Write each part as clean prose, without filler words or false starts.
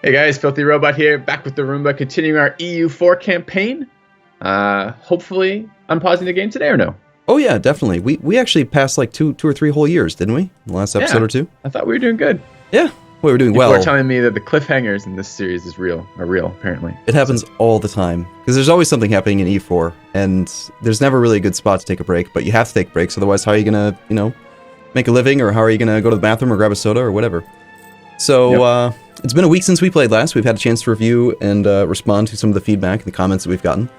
Hey guys, FilthyRobot here, back with the Arumba, continuing our EU4 campaign. Hopefully, I'm pausing the game today or no? Oh yeah, definitely. We actually passed like two or three whole years, didn't we? The last episode or two. I thought we were doing good. Yeah, we were doing well. People are telling me that the cliffhangers in this series are real apparently. It happens all the time because there's always something happening in E4, and there's never really a good spot to take a break. But you have to take breaks, otherwise, how are you gonna, make a living, or how are you gonna go to the bathroom or grab a soda or whatever? So it's been a week since we played last. We've had a chance to review and respond to some of the feedback and the comments that we've gotten.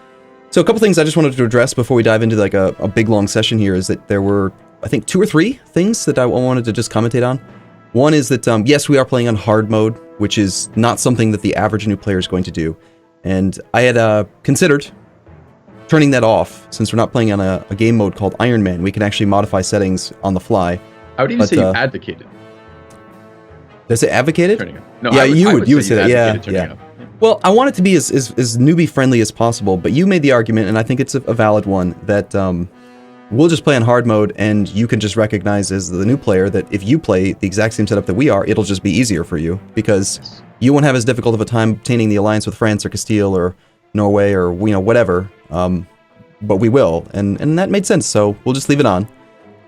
So a couple things I just wanted to address before we dive into like a big long session here is that there were, I think, 2 or 3 things that I wanted to just commentate on. One is that, yes, we are playing on hard mode, which is not something that the average new player is going to do. And I had considered turning that off since we're not playing on a game mode called Iron Man. We can actually modify settings on the fly. I would even say you advocated. Does it advocated? Turning it. No, yeah, you would say that. Yeah. Well, I want it to be as newbie friendly as possible, but you made the argument, and I think it's a valid one, that we'll just play on hard mode, and you can just recognize as the new player that if you play the exact same setup that we are, it'll just be easier for you, because you won't have as difficult of a time obtaining the alliance with France or Castile or Norway or whatever, but we will, and that made sense, so we'll just leave it on.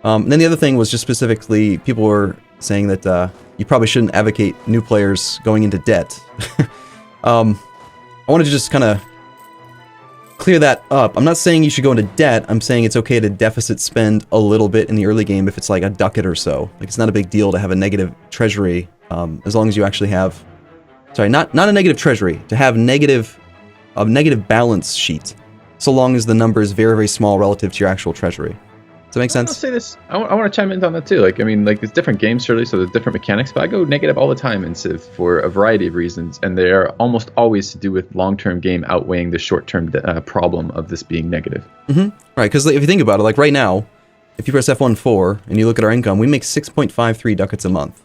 And then the other thing was just specifically, people were saying that you probably shouldn't advocate new players going into debt. I wanted to just kind of clear that up. I'm not saying you should go into debt. I'm saying it's okay to deficit spend a little bit in the early game if it's like a ducat or so. Like, it's not a big deal to have a negative treasury, as long as you actually have... Sorry, not a negative treasury. To have a negative balance sheet, so long as the number is very, very small relative to your actual treasury. Does that make sense? I'll say this. I want to chime in on that too. There's different games, surely, so there's different mechanics, but I go negative all the time in Civ for a variety of reasons, and they are almost always to do with long-term game outweighing the short-term problem of this being negative. Mm-hmm. Right, because if you think about it, like right now, if you press F1.4 and you look at our income, we make 6.53 ducats a month.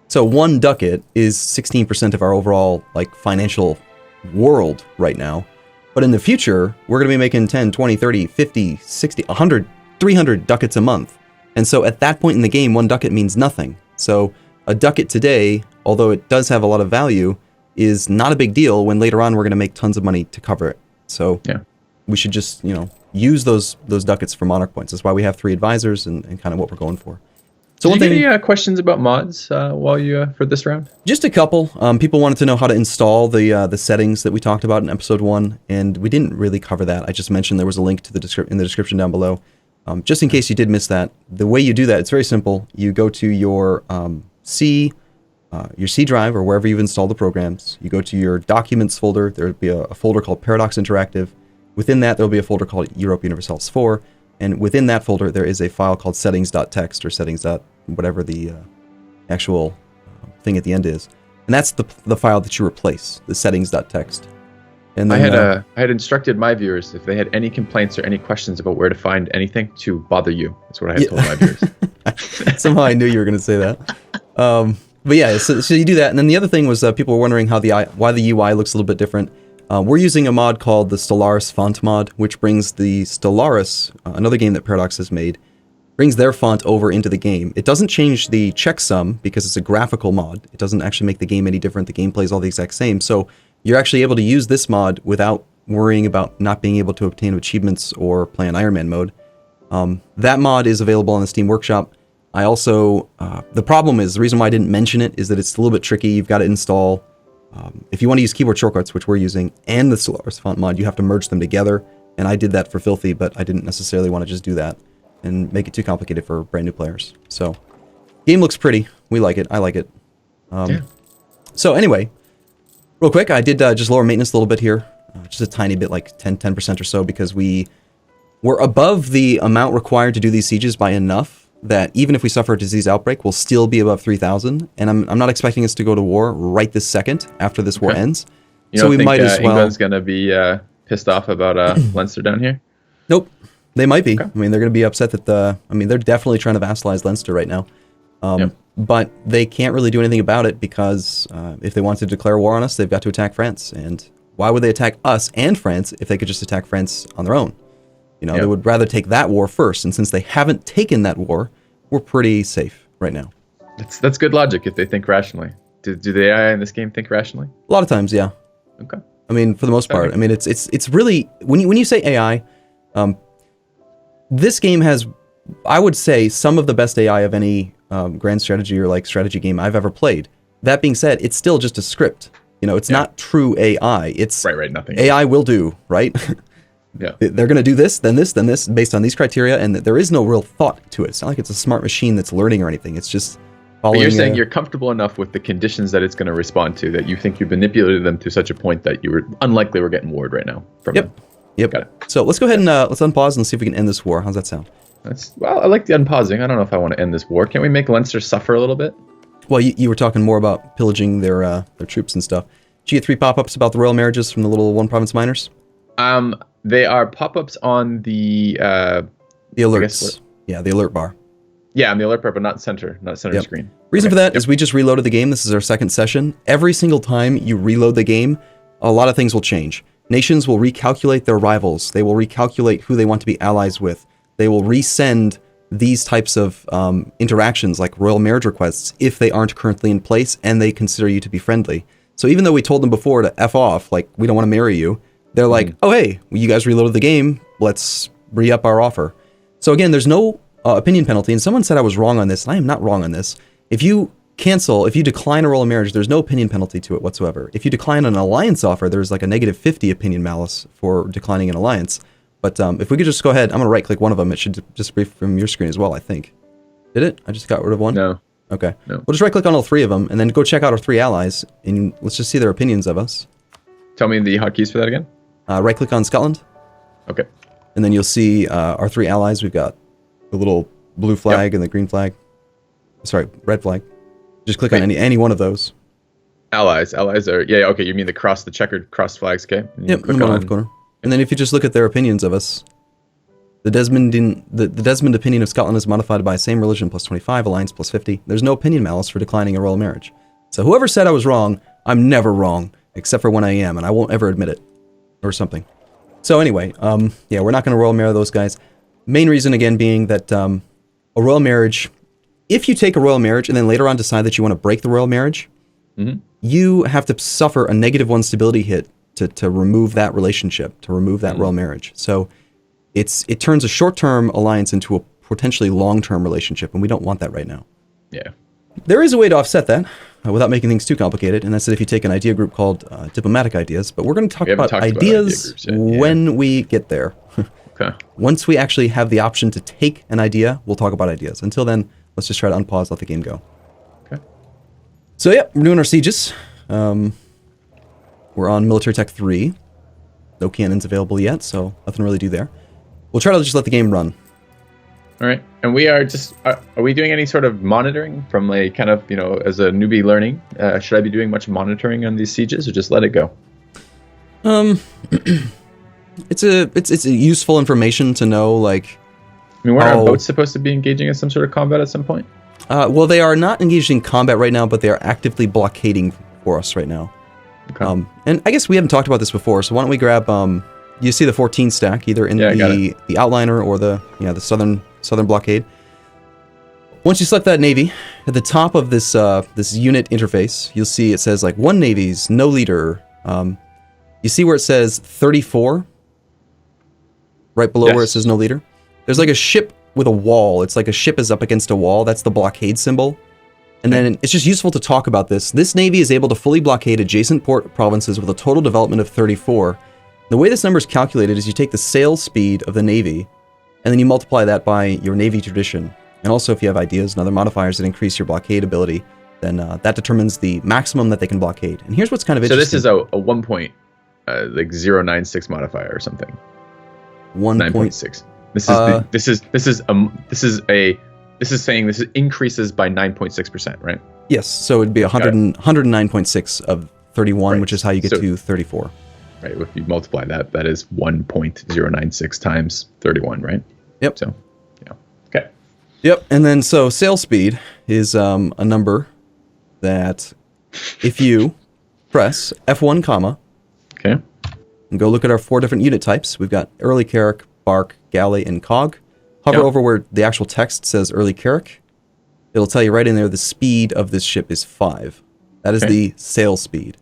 So 1 ducat is 16% of our overall financial world right now. But in the future, we're going to be making 10, 20, 30, 50, 60, 100, 300 ducats a month. And so at that point in the game, 1 ducat means nothing. So a ducat today, although it does have a lot of value, is not a big deal when later on we're going to make tons of money to cover it. So we should just, use those ducats for monarch points. That's why we have 3 advisors and kind of what we're going for. So Did you get any questions about mods for this round? Just a couple. People wanted to know how to install the settings that we talked about in episode 1, and we didn't really cover that. I just mentioned there was a link to in the description down below. Just in case you did miss that, the way you do that, it's very simple. You go to your C drive or wherever you've installed the programs. You go to your Documents folder. There will be a folder called Paradox Interactive. Within that, there will be a folder called Europa Universalis IV. And within that folder, there is a file called settings.txt or settings. Whatever the actual thing at the end is. And that's the file that you replace, the settings.txt. And then, I had instructed my viewers, if they had any complaints or any questions about where to find anything, to bother you. That's what I had told my viewers. Somehow I knew you were going to say that. But yeah, so you do that. And then the other thing was people were wondering why the UI looks a little bit different. We're using a mod called the Stellaris font mod, which brings the Stellaris, another game that Paradox has made, brings their font over into the game. It doesn't change the checksum because it's a graphical mod. It doesn't actually make the game any different. The gameplay is all the exact same. So you're actually able to use this mod without worrying about not being able to obtain achievements or play on Iron Man mode. That mod is available on the Steam Workshop. I also, the problem is, the reason why I didn't mention it is that it's a little bit tricky. You've got to install, if you want to use keyboard shortcuts, which we're using, and the Stellaris font mod, you have to merge them together. And I did that for Filthy, but I didn't necessarily want to just do that and make it too complicated for brand new players. So, game looks pretty. We like it. I like it. So anyway, real quick, I did just lower maintenance a little bit here. Just a tiny bit, like 10% or so, because we're above the amount required to do these sieges by enough that even if we suffer a disease outbreak, we'll still be above 3,000. And I'm not expecting us to go to war right this second after this war ends. You don't think might as well. England's going to be pissed off about Leinster down here? Nope. They might be. Okay. I mean, they're going to be upset that they're definitely trying to vassalize Leinster right now. But they can't really do anything about it because if they want to declare war on us, they've got to attack France. And why would they attack us and France if they could just attack France on their own? They would rather take that war first. And since they haven't taken that war, we're pretty safe right now. That's good logic if they think rationally. Do the AI in this game think rationally? A lot of times, yeah. Okay. I mean, for the most part. I mean, it's really when you say AI, this game has, I would say, some of the best AI of any grand strategy or like strategy game I've ever played. That being said, it's still just a script. You know, it's not true AI. It's right. Nothing. AI will do, right? Yeah. They're going to do this, then this, then this, based on these criteria, and there is no real thought to it. It's not like it's a smart machine that's learning or anything. It's just following. But you're saying you're comfortable enough with the conditions that it's going to respond to that you think you've manipulated them to such a point that you were unlikely we're getting warred right now from them. Yep. Got it. So let's go ahead and let's unpause and see if we can end this war. How's that sound? Well, I like the unpausing. I don't know if I want to end this war. Can't we make Leinster suffer a little bit? Well, you were talking more about pillaging their troops and stuff. Did you get 3 pop-ups about the royal marriages from the little one province miners? They are pop-ups on the alerts. Yeah, the alert bar. Yeah, on the alert bar, but not center screen. Reason for that is we just reloaded the game. This is our second session. Every single time you reload the game, a lot of things will change. Nations will recalculate their rivals. They will recalculate who they want to be allies with. They will resend these types of interactions like royal marriage requests if they aren't currently in place and they consider you to be friendly. So even though we told them before to F off, like, we don't want to marry you, they're like, oh, hey, you guys reloaded the game. Let's re-up our offer. So again, there's no opinion penalty. And someone said I was wrong on this, and I am not wrong on this. If you decline a royal marriage, there's no opinion penalty to it whatsoever. If you decline an alliance offer, there's like a -50 opinion malus for declining an alliance. But if we could just go ahead, I'm going to right-click one of them. It should just be from your screen as well, I think. Did it? I just got rid of one? No. Okay. No. We'll just right-click on all 3 of them, and then go check out our 3 allies, and let's just see their opinions of us. Tell me the hotkeys for that again. Right-click on Scotland. Okay. And then you'll see our 3 allies. We've got the little blue flag and the green flag. Sorry, red flag. Just click on any one of those. Allies are okay. You mean the checkered cross flags? Okay. Yep. In the bottom left corner. And then if you just look at their opinions of us, the Desmond opinion of Scotland is modified by same religion plus 25, alliance plus 50. There's no opinion malice for declining a royal marriage. So whoever said I was wrong, I'm never wrong, except for when I am, and I won't ever admit it, or something. So anyway, yeah, we're not going to royal marry those guys. Main reason again being that a royal marriage, if you take a royal marriage and then later on decide that you want to break the royal marriage, you have to suffer a -1 stability hit to remove that relationship, to remove that royal marriage. So it turns a short-term alliance into a potentially long-term relationship, and we don't want that right now. Yeah. There is a way to offset that without making things too complicated, and that's that if you take an idea group called diplomatic ideas. But we're going to talk about ideas when we get there. Okay. Once we actually have the option to take an idea, we'll talk about ideas. Until then, let's just try to unpause, let the game go. Okay. So yeah, we're doing our sieges. We're on Military Tech 3. No cannons available yet, so nothing to really do there. We'll try to just let the game run. All right. And we are just, are we doing any sort of monitoring from a kind of, as a newbie learning? Should I be doing much monitoring on these sieges or just let it go? It's a useful information to know, like... I mean, weren't our boats supposed to be engaging in some sort of combat at some point? Well, they are not engaged in combat right now, but they are actively blockading for us right now. Okay. And I guess we haven't talked about this before, so why don't we grab... you see the 14 stack, either in the outliner or the southern blockade. Once you select that navy, at the top of this this unit interface, you'll see it says like 1 navies, no leader. You see where it says 34? Right below where it says no leader? There's like a ship with a wall. It's like a ship is up against a wall. That's the blockade symbol. And then it's just useful to talk about this. This navy is able to fully blockade adjacent port provinces with a total development of 34. The way this number is calculated is you take the sail speed of the navy, and then you multiply that by your navy tradition. And also if you have ideas and other modifiers that increase your blockade ability, then that determines the maximum that they can blockade. And here's what's kind of interesting. So this is a 1 point, like 096 modifier or something. 9.6. This is saying this increases by 9.6%, right? Yes. So it'd be 109.6 of 31, right, which is how you get to 34. Right. If you multiply that, that is 1.096 times 31, right? Yep. So, yeah. Okay. Yep. And then so sail speed is a number that if you press F1 comma, okay, and go look at our 4 different unit types, we've got early Carrack, bark, galley, and cog. Hover over where the actual text says early Carrack. It'll tell you right in there the speed of this ship is 5. That is the sail speed.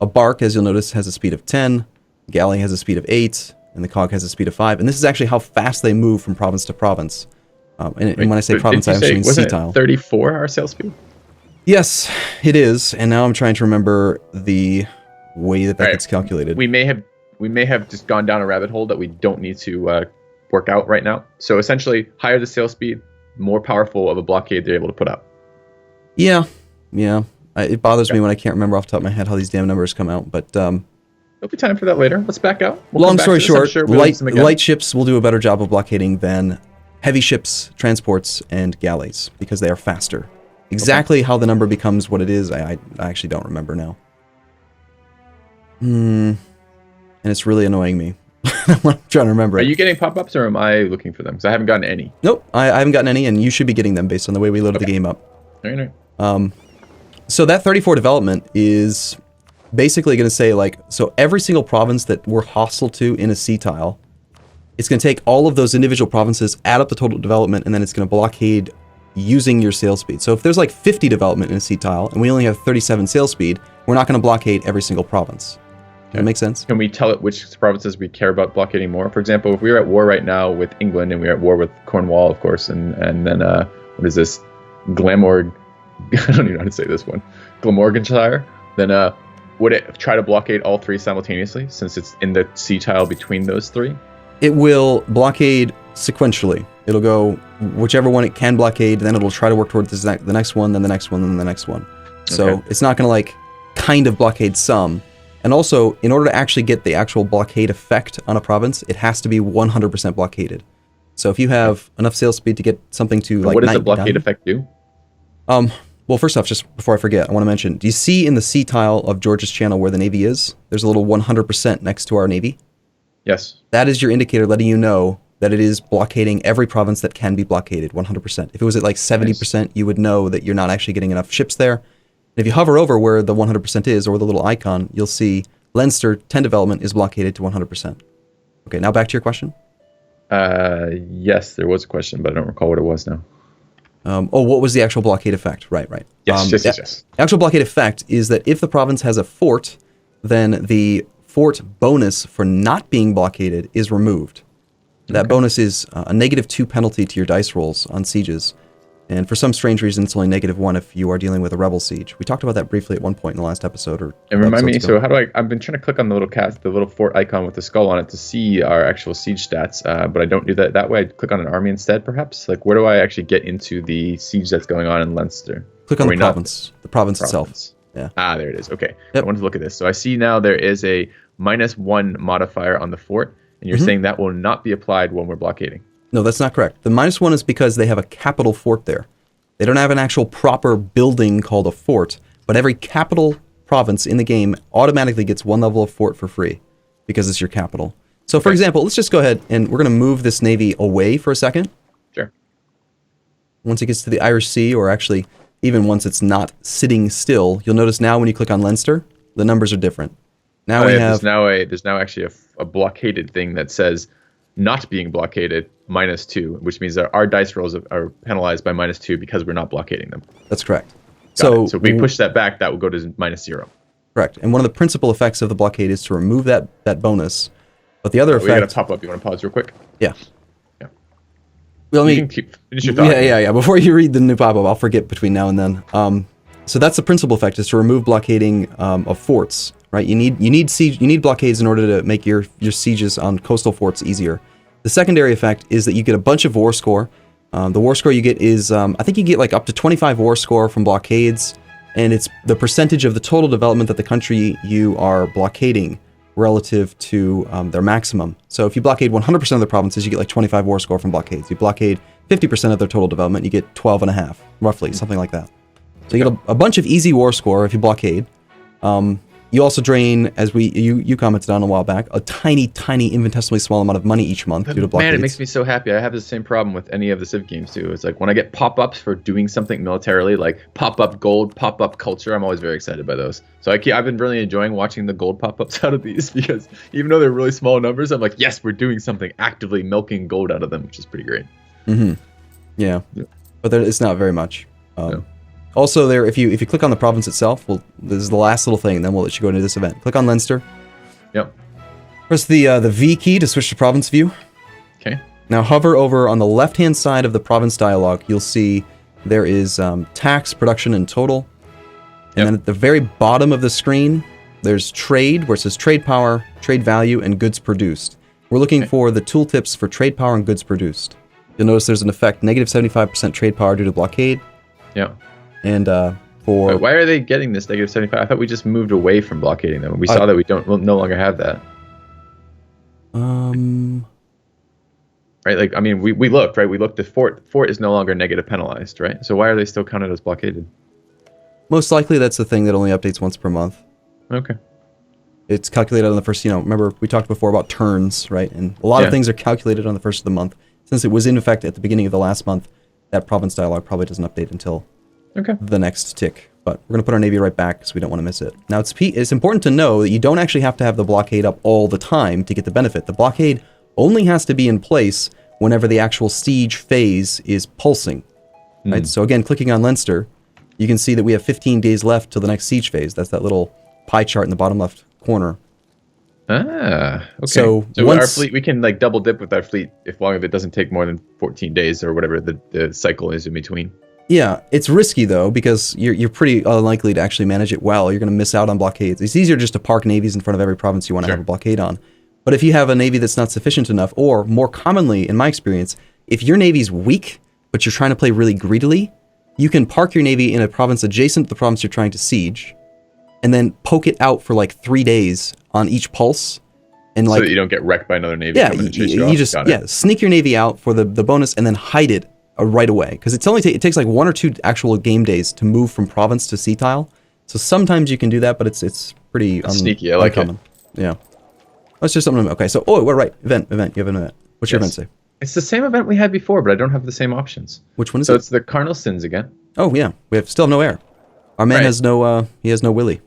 A bark, as you'll notice, has a speed of 10, a galley has a speed of 8, and the cog has a speed of 5. And this is actually how fast they move from province to province. And when I say province, I'm assuming sea tile. 34 our sail speed? Yes, it is. And now I'm trying to remember the way that gets calculated. We may have just gone down a rabbit hole that we don't need to work out right now. So essentially, higher the sail speed, more powerful of a blockade they're able to put up. Yeah. It bothers me when I can't remember off the top of my head how these damn numbers come out, but... There'll be time for that later. Let's back out. Long story short, light ships will do a better job of blockading than heavy ships, transports, and galleys, because they are faster. Exactly how the number becomes what it is, I actually don't remember now. And it's really annoying me. I'm trying to remember. Are you getting pop-ups, or am I looking for them? Because I haven't gotten any. Nope, I haven't gotten any, and you should be getting them based on the way we loaded the game up. All right. So that 34 development is basically going to say, like, so every single province that we're hostile to in a sea tile, it's going to take all of those individual provinces, add up the total development, and then it's going to blockade using your sail speed. So if there's like 50 development in a sea tile, and we only have 37 sail speed, we're not going to blockade every single province. Does that make sense? Can we tell it which provinces we care about blockading more? For example, if we were at war right now with England, and we were at war with Cornwall, of course, and then, what is this? Glamorg... I don't even know how to say this one. Glamorganshire, then would it try to blockade all three simultaneously, since it's in the sea tile between those three? It will blockade sequentially. It'll go whichever one it can blockade, then it'll try to work towards the next one, then the next one, then the next one. So it's not going to like kind of blockade some. And also, in order to actually get the actual blockade effect on a province, it has to be 100% blockaded. So if you have enough sail speed to get something to like... What does the blockade effect do? Well, first off, just before I forget, I want to mention, do you see in the sea tile of George's channel where the Navy is? There's a little 100% next to our Navy? Yes. That is your indicator letting you know that it is blockading every province that can be blockaded, 100%. If it was at like 70%, you would know that you're not actually getting enough ships there. And if you hover over where the 100% is, or the little icon, you'll see Leinster 10 development is blockaded to 100%. Okay, now back to your question. Yes, there was a question, but I don't recall what it was now. What was the actual blockade effect? Right. Yes. The actual blockade effect is that if the province has a fort, then the fort bonus for not being blockaded is removed. That bonus is a -2 penalty to your dice rolls on sieges. And for some strange reason, it's only -1 if you are dealing with a rebel siege. We talked about that briefly at one point in the last episode. And remind me, so how do I've been trying to click on the little fort icon with the skull on it to see our actual siege stats, but I don't do that that way. I click on an army instead, perhaps? Like, where do I actually get into the siege that's going on in Leinster? Click on the province itself. Yeah. Ah, there it is. Okay. Yep. I wanted to look at this. So I see now there is a -1 modifier on the fort, and you're saying that will not be applied when we're blockading. No, that's not correct. The -1 is because they have a capital fort there. They don't have an actual proper building called a fort, but every capital province in the game automatically gets one level of fort for free because it's your capital. So, for example, let's just go ahead and we're going to move this navy away for a second. Sure. Once it gets to the Irish Sea, or actually even once it's not sitting still, you'll notice now when you click on Leinster, the numbers are different. Now there's now actually a blockaded thing that says not being blockaded -2, which means that our dice rolls are penalized by -2 because we're not blockading them. That's correct. So if we push that back, that will go to -0. Correct. And one of the principal effects of the blockade is to remove that bonus. But the other effect... We got a pop-up. You want to pause real quick? Yeah. Well, you can finish your thought. Yeah. Before you read the new pop-up, I'll forget between now and then. So that's the principal effect, is to remove blockading of forts. Right? You need blockades in order to make your sieges on coastal forts easier. The secondary effect is that you get a bunch of war score. The war score you get is, I think you get like up to 25 war score from blockades, and it's the percentage of the total development that the country you are blockading relative to their maximum. So if you blockade 100% of the provinces, you get like 25 war score from blockades. You blockade 50% of their total development, you get 12.5, roughly, something like that. So you get a bunch of easy war score if you blockade. You also drain, as you commented on a while back, a tiny, infinitesimally small amount of money each month due to blockades. Man, it makes me so happy. I have the same problem with any of the Civ games too. It's like when I get pop-ups for doing something militarily, like pop-up gold, pop-up culture, I'm always very excited by those. So I've been really enjoying watching the gold pop-ups out of these, because even though they're really small numbers, I'm like, yes, we're doing something, actively milking gold out of them, which is pretty great. Mm-hmm. Yeah. But it's not very much. No. Also, there, if you click on the province itself, this is the last little thing, and then we'll let you go into this event. Click on Leinster. Yep. Press the V key to switch to province view. Okay. Now hover over on the left-hand side of the province dialog. You'll see there is tax, production, and total. And then at the very bottom of the screen, there's trade, where it says trade power, trade value, and goods produced. We're looking for the tooltips for trade power and goods produced. You'll notice there's an effect, negative 75% trade power due to blockade. Yeah. And for... Wait, why are they getting this negative 75? I thought we just moved away from blockading them. We saw that we'll no longer have that. Right, like, I mean, we looked, right? We looked, the fort is no longer negative penalized, right? So why are they still counted as blockaded? Most likely that's the thing that only updates once per month. Okay. It's calculated on the first, remember we talked before about turns, right? And a lot of things are calculated on the first of the month. Since it was in effect at the beginning of the last month, that province dialog probably doesn't update until the next tick. But we're going to put our navy right back because we don't want to miss it. Now, it's important to know that you don't actually have to have the blockade up all the time to get the benefit. The blockade only has to be in place whenever the actual siege phase is pulsing. Right? So again, clicking on Leinster, you can see that we have 15 days left till the next siege phase. That's that little pie chart in the bottom left corner. Ah, okay. So once, our fleet, we can like double dip with our fleet if long as it doesn't take more than 14 days or whatever the cycle is in between. Yeah, it's risky though because you're pretty unlikely to actually manage it well. You're going to miss out on blockades. It's easier just to park navies in front of every province you want to have a blockade on. But if you have a navy that's not sufficient enough, or more commonly, in my experience, if your navy's weak but you're trying to play really greedily, you can park your navy in a province adjacent to the province you're trying to siege, and then poke it out for like 3 days on each pulse, and like so that you don't get wrecked by another navy. Yeah, you just sneak your navy out for the bonus, and then hide it right away because it takes like 1 or 2 actual game days to move from province to sea tile. So sometimes you can do that, but it's pretty sneaky. I like uncommon. Yeah, that's just something. Okay, so we're right. Event. You have an event. What's your event say? It's the same event we had before, but I don't have the same options. Which one is it? So it's the Cardinal Sins again. Oh yeah, we still have no air. Our man has no. He has no willy.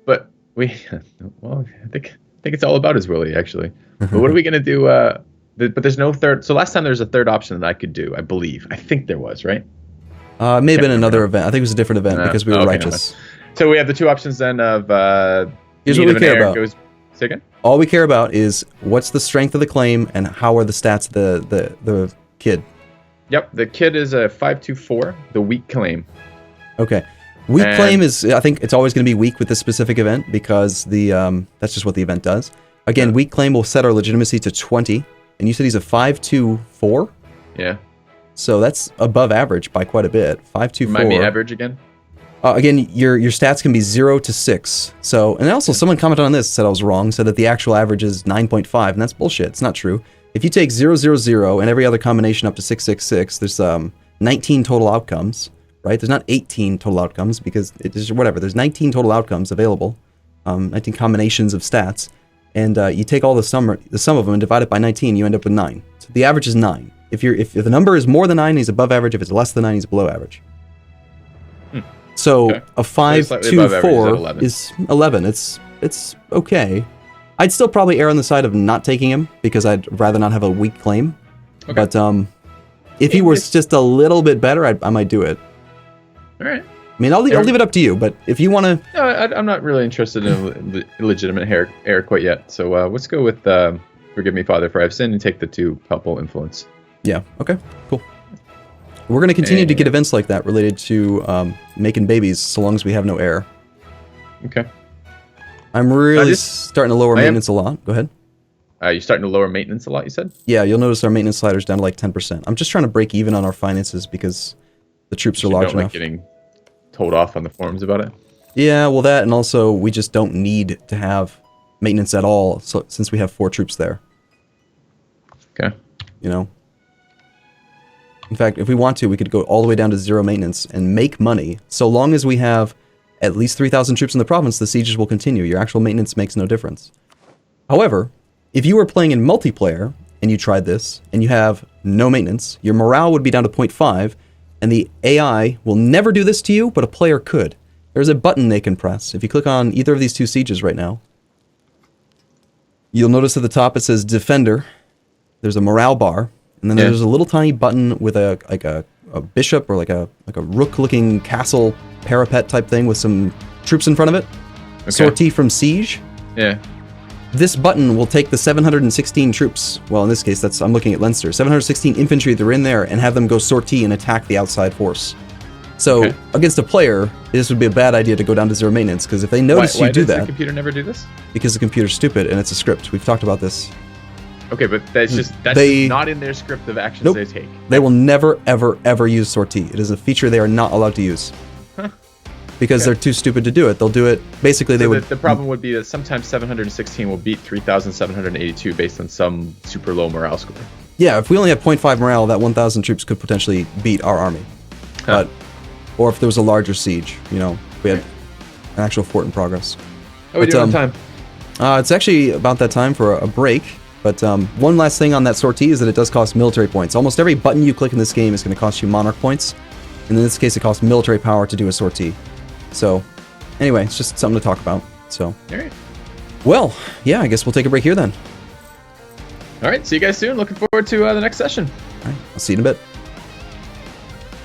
But well, I think it's all about his willy actually. But what are we gonna do? But there's no third. So last time there was a third option that I could do. I believe. I think there was, right? It may have been another event. I think it was a different event because we were righteous. So we have the 2 options then of. Here's what we care about. Say again? All we care about is what's the strength of the claim and how are the stats of the kid. Yep, the kid is a 524. The weak claim. Okay, weak claim is. I think it's always going to be weak with this specific event because that's just what the event does. Again, weak claim will set our legitimacy to 20, and you said he's a 524. Yeah. So that's above average by quite a bit. 524. Remind me average again. Again, your stats can be 0 to 6. So, and also someone commented on this, said I was wrong, said that the actual average is 9.5, and that's bullshit. It's not true. If you take 0, 0, 0, and every other combination up to 6, 6, 6, there's 19 total outcomes, right? There's not 18 total outcomes because it's whatever. There's 19 total outcomes available, 19 combinations of stats, and you take all the sum of them and divide it by 19, you end up with 9. So the average is 9. If the number is more than 9, he's above average. If it's less than 9, he's below average. So a 524 is 11. It's okay. I'd still probably err on the side of not taking him because I'd rather not have a weak claim. Okay. But if he was just a little bit better, I might do it. All right. I mean, I'll leave it up to you. But if you want to, no, I'm not really interested in illegitimate error quite yet. So let's go with "Forgive me, Father, for I've sinned," and take the 2 helpful influence. Yeah. Okay. Cool. We're going to continue to get events like that related to making babies so long as we have no error. Okay. I'm really starting to lower maintenance a lot. Go ahead. You're starting to lower maintenance a lot, you said? Yeah, you'll notice our maintenance slider's down to like 10%. I'm just trying to break even on our finances because the troops are large enough. Like getting told off on the forums about it? Yeah, well that, and also we just don't need to have maintenance at all since we have 4 troops there. Okay. In fact, if we want to, we could go all the way down to 0 maintenance and make money. So long as we have at least 3,000 troops in the province, the sieges will continue. Your actual maintenance makes no difference. However, if you were playing in multiplayer and you tried this and you have no maintenance, your morale would be down to 0.5, and the AI will never do this to you, but a player could. There's a button they can press. If you click on either of these 2 sieges right now, you'll notice at the top it says Defender. There's a morale bar. And then there's a little tiny button with a bishop or like a rook-looking castle parapet type thing with some troops in front of it. Okay. Sortie from siege. Yeah. This button will take the 716 troops. Well, in this case, I'm looking at Leinster. 716 infantry that are in there and have them go sortie and attack the outside force. So against a player, this would be a bad idea to go down to 0 maintenance, because if they notice you do that... Why does the computer never do this? Because the computer's stupid and it's a script. We've talked about this. Okay, but that's just not in their script of actions they take. They will never, ever, ever use sortie. It is a feature they are not allowed to use. Huh. Because they're too stupid to do it. They'll do it... Basically, they would... The problem would be that sometimes 716 will beat 3,782 based on some super low morale score. Yeah, if we only have 0.5 morale, that 1,000 troops could potentially beat our army. But... Or if there was a larger siege, we had an actual fort in progress. How are we doing on time? It's actually about that time for a break. But one last thing on that sortie is that it does cost military points. Almost every button you click in this game is going to cost you monarch points. And in this case, it costs military power to do a sortie. So, anyway, it's just something to talk about. So, all right. Well, yeah, I guess we'll take a break here then. All right, see you guys soon. Looking forward to the next session. All right, I'll see you in a bit.